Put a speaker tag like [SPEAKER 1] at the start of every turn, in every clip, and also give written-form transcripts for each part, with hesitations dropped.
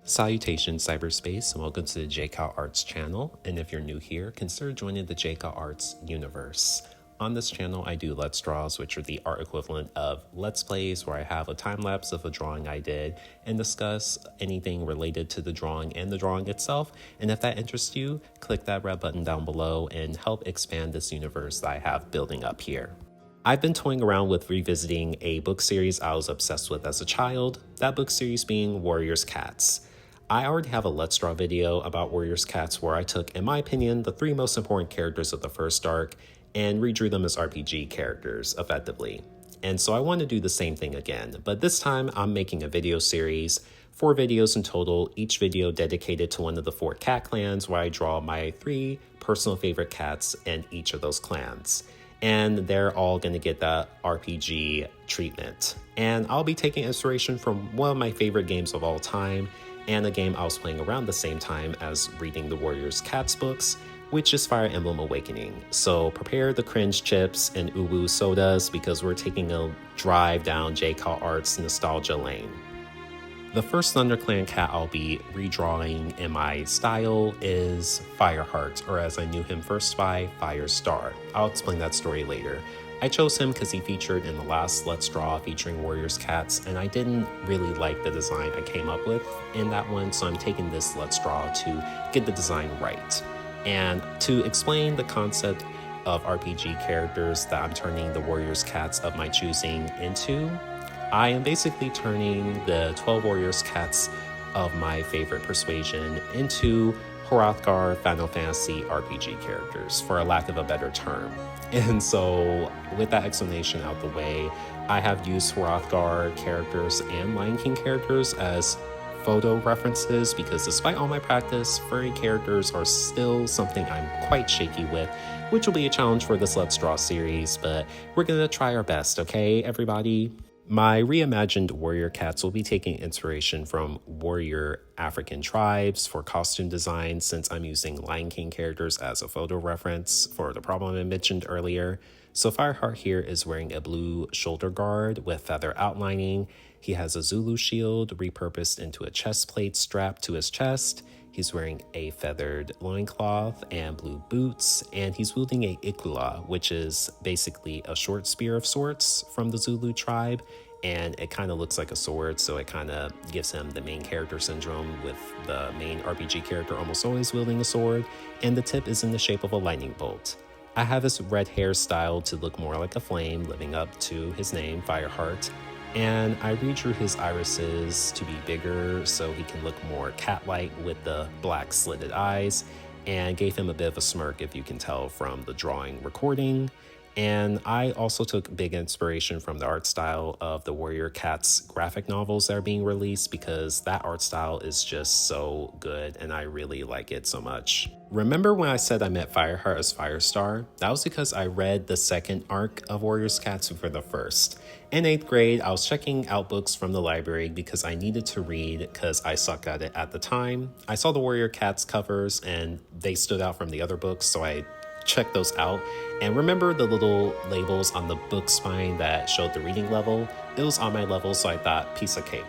[SPEAKER 1] Salutations cyberspace and welcome to the JCal Arts channel, and if you're new here, consider joining the JCal Arts universe. On this channel I do Let's Draws, which are the art equivalent of Let's Plays, where I have a time lapse of a drawing I did and discuss anything related to the drawing and the drawing itself. And if that interests you, click that red button down below and help expand this universe that I have building up here. I've been toying around with revisiting a book series I was obsessed with as a child, that book series being Warriors Cats. I already have a Let's Draw video about Warriors Cats where I took, in my opinion, the three most important characters of the first arc and redrew them as RPG characters effectively. And so I want to do the same thing again, but this time I'm making a video series, 4 videos in total, each video dedicated to one of the 4 cat clans where I draw my 3 personal favorite cats in each of those clans. And they're all going to get the RPG treatment. And I'll be taking inspiration from one of my favorite games of all time, and a game I was playing around the same time as reading the Warriors Cats books, which is Fire Emblem Awakening. So prepare the cringe chips and uwu sodas because we're taking a drive down JCal Arts nostalgia lane. The first ThunderClan cat I'll be redrawing in my style is Fireheart, or as I knew him first by, Firestar. I'll explain that story later. I chose him because he featured in the last Let's Draw featuring Warriors Cats, and I didn't really like the design I came up with in that one, so I'm taking this Let's Draw to get the design right. And to explain the concept of RPG characters that I'm turning the Warriors Cats of my choosing into, I am basically turning the 12 Warriors Cats of my favorite persuasion into Hrothgar Final Fantasy RPG characters, for a lack of a better term. And so with that explanation out the way, I have used Hrothgar characters and Lion King characters as photo references because despite all my practice, furry characters are still something I'm quite shaky with, which will be a challenge for this Let's Draw series, but we're gonna try our best, okay, everybody? My reimagined warrior cats will be taking inspiration from warrior African tribes for costume design, since I'm using Lion King characters as a photo reference for the problem I mentioned earlier. So Fireheart here is wearing a blue shoulder guard with feather outlining. He has a Zulu shield repurposed into a chest plate strapped to his chest. He's wearing a feathered loincloth and blue boots, and he's wielding a ikula, which is basically a short spear of sorts from the Zulu tribe, and it kind of looks like a sword, so it kind of gives him the main character syndrome, with the main RPG character almost always wielding a sword, and the tip is in the shape of a lightning bolt. I have his red hair styled to look more like a flame, living up to his name, Fireheart. And I redrew his irises to be bigger so he can look more cat-like with the black slitted eyes, and gave him a bit of a smirk, if you can tell from the drawing recording. And I also took big inspiration from the art style of the Warrior Cats graphic novels that are being released, because that art style is just so good and I really like it so much. Remember when I said I met Fireheart as Firestar? That was because I read the second arc of Warriors Cats for the first. In 8th grade, I was checking out books from the library because I needed to read because I sucked at it at the time. I saw the Warrior Cats covers and they stood out from the other books, so I check those out. And remember the little labels on the book spine that showed the reading level? It was on my level, so I thought, piece of cake.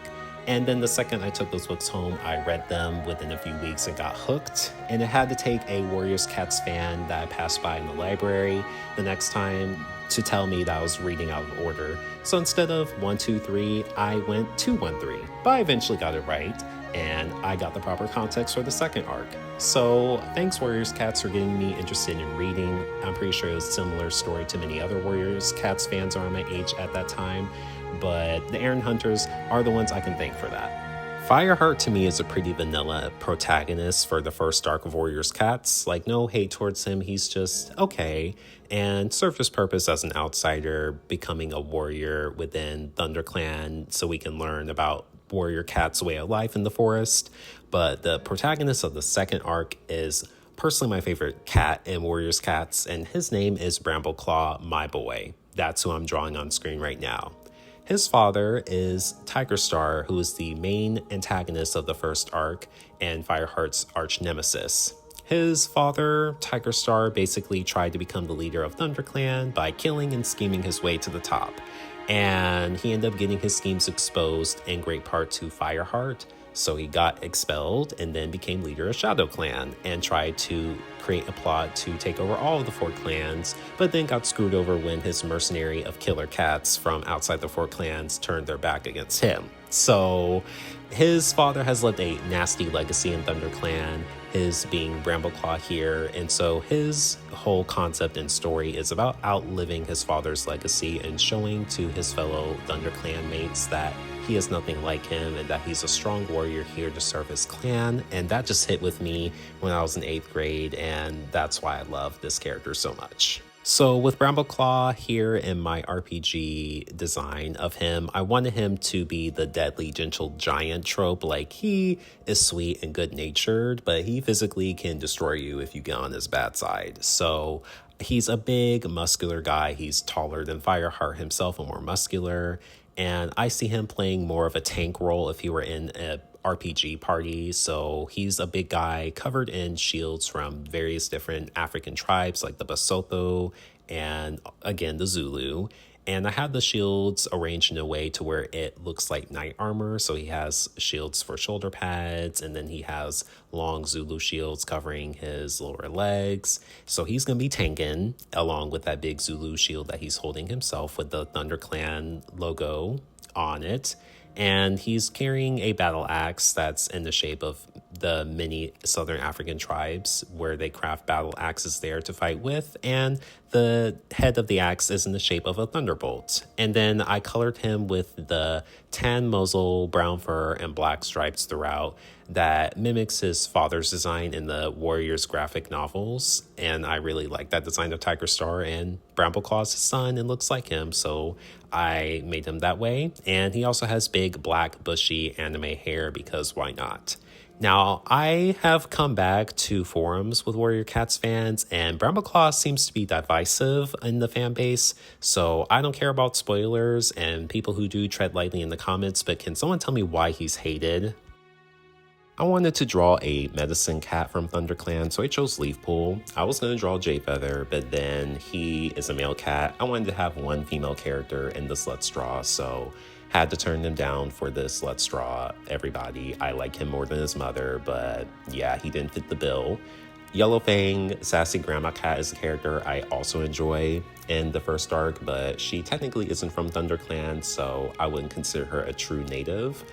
[SPEAKER 1] And then the second I took those books home, I read them within a few weeks and got hooked. And it had to take a Warriors Cats fan that I passed by in the library the next time to tell me that I was reading out of order. So instead of 1, 2, 3, I went 2, 1, 3. But I eventually got it right, and I got the proper context for the second arc. So thanks Warriors Cats for getting me interested in reading. I'm pretty sure it was a similar story to many other Warriors Cats fans around my age at that time, but the Aaron Hunters are the ones I can thank for that. Fireheart to me is a pretty vanilla protagonist for the first arc of Warriors Cats. Like, no hate towards him, he's just okay, and served his purpose as an outsider, becoming a warrior within ThunderClan so we can learn about Warrior Cat's way of life in the forest. But the protagonist of the second arc is personally my favorite cat in Warriors Cats, and his name is Brambleclaw, my boy. That's who I'm drawing on screen right now. His father is Tigerstar, who is the main antagonist of the first arc and Fireheart's arch nemesis. His father, Tigerstar, basically tried to become the leader of ThunderClan by killing and scheming his way to the top. And he ended up getting his schemes exposed in great part to Fireheart, So he got expelled and then became leader of ShadowClan and tried to create a plot to take over all of the Fort clans, but then got screwed over when his mercenary of killer cats from outside the Fort clans turned their back against him. So his father has left a nasty legacy in ThunderClan, his being Brambleclaw here, and so his whole concept and story is about outliving his father's legacy and showing to his fellow ThunderClan mates that he is nothing like him and that he's a strong warrior here to serve his clan. And that just hit with me when I was in 8th grade, and that's why I love this character so much. So with Brambleclaw here in my RPG design of him, I wanted him to be the deadly gentle giant trope. Like, he is sweet and good natured, but he physically can destroy you if you get on his bad side. So he's a big muscular guy. He's taller than Fireheart himself and more muscular. And I see him playing more of a tank role if he were in a RPG party. So he's a big guy covered in shields from various different African tribes like the Basotho and again the Zulu. And I have the shields arranged in a way to where it looks like knight armor. So he has shields for shoulder pads, and then he has long Zulu shields covering his lower legs. So he's going to be tanking along with that big Zulu shield that he's holding himself with the ThunderClan logo on it. And he's carrying a battle axe that's in the shape of the many Southern African tribes where they craft battle axes there to fight with. And the head of the axe is in the shape of a thunderbolt. And then I colored him with the tan muzzle, brown fur, and black stripes throughout that mimics his father's design in the Warriors graphic novels. And I really like that design of Tiger Star, and Brambleclaw's his son and looks like him, so I made him that way. And he also has big black bushy anime hair because why not? Now, I have come back to forums with Warrior Cats fans, and Brambleclaw seems to be divisive in the fan base, so I don't care about spoilers, and people who do tread lightly in the comments, but can someone tell me why he's hated? I wanted to draw a medicine cat from ThunderClan, so I chose Leafool. I was going to draw Jayfeather, but then he is a male cat. I wanted to have one female character in this Let's Draw, so had to turn him down for this Let's Draw. Everybody, I like him more than his mother, but yeah, he didn't fit the bill. Yellowfang, Sassy Grandma Cat, is a character I also enjoy in the first arc, but she technically isn't from ThunderClan, so I wouldn't consider her a true native.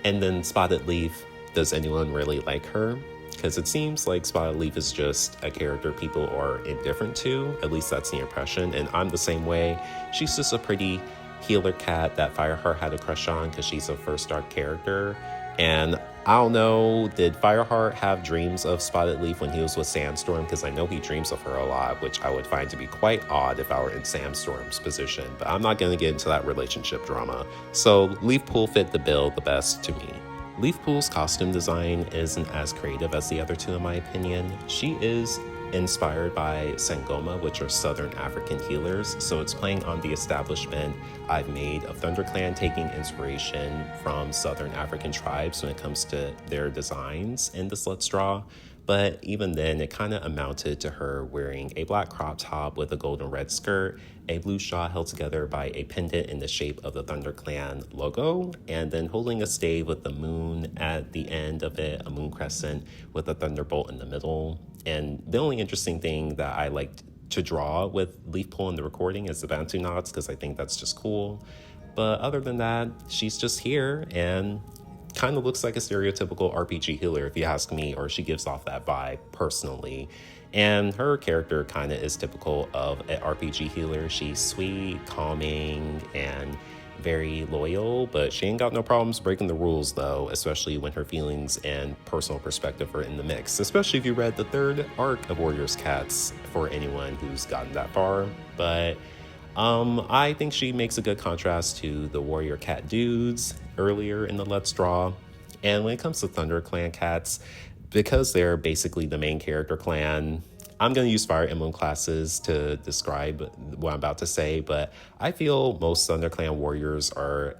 [SPEAKER 1] And then Spotted Leaf. Does anyone really like her? Because it seems like Spotted Leaf is just a character people are indifferent to. At least that's the impression, and I'm the same way. She's just a pretty healer cat that Fireheart had a crush on because she's a first arc character. And I don't know, did Fireheart have dreams of Spotted Leaf when he was with Sandstorm? Because I know he dreams of her a lot, which I would find to be quite odd if I were in Sandstorm's position. But I'm not going to get into that relationship drama. So Leafool fit the bill the best to me. Leafool's costume design isn't as creative as the other two in my opinion. She is inspired by Sangoma, which are Southern African healers, so it's playing on the establishment I've made of ThunderClan, taking inspiration from Southern African tribes when it comes to their designs in this Let's Draw. But even then, it kind of amounted to her wearing a black crop top with a golden red skirt, a blue shawl held together by a pendant in the shape of the ThunderClan logo, and then holding a stave with the moon at the end of it, a moon crescent with a thunderbolt in the middle. And the only interesting thing that I liked to draw with Leafool in the recording is the Bantu knots, because I think that's just cool. But other than that, she's just here and kind of looks like a stereotypical RPG healer if you ask me, or she gives off that vibe personally. And her character kind of is typical of an RPG healer. She's sweet, calming, and very loyal, but she ain't got no problems breaking the rules though, especially when her feelings and personal perspective are in the mix, especially if you read the third arc of Warriors Cats, for anyone who's gotten that far. But I think she makes a good contrast to the Warrior Cat dudes earlier in the Let's Draw. And when it comes to ThunderClan cats, because they're basically the main character clan, I'm going to use Fire Emblem classes to describe what I'm about to say, but I feel most ThunderClan warriors are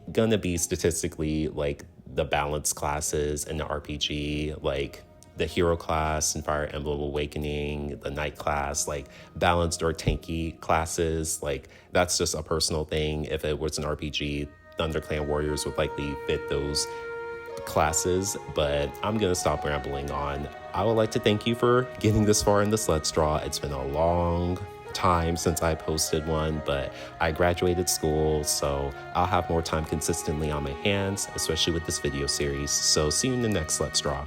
[SPEAKER 1] going to be statistically like the balanced classes in the RPG, like the hero class in Fire Emblem Awakening, the knight class, like balanced or tanky classes. Like that's just a personal thing. If it was an RPG, ThunderClan warriors would likely fit those classes, but I'm gonna stop rambling on. I would like to thank you for getting this far in this Let's Draw. It's been a long time since I posted one, but I graduated school, so I'll have more time consistently on my hands, especially with this video series. So see you in the next Let's Draw.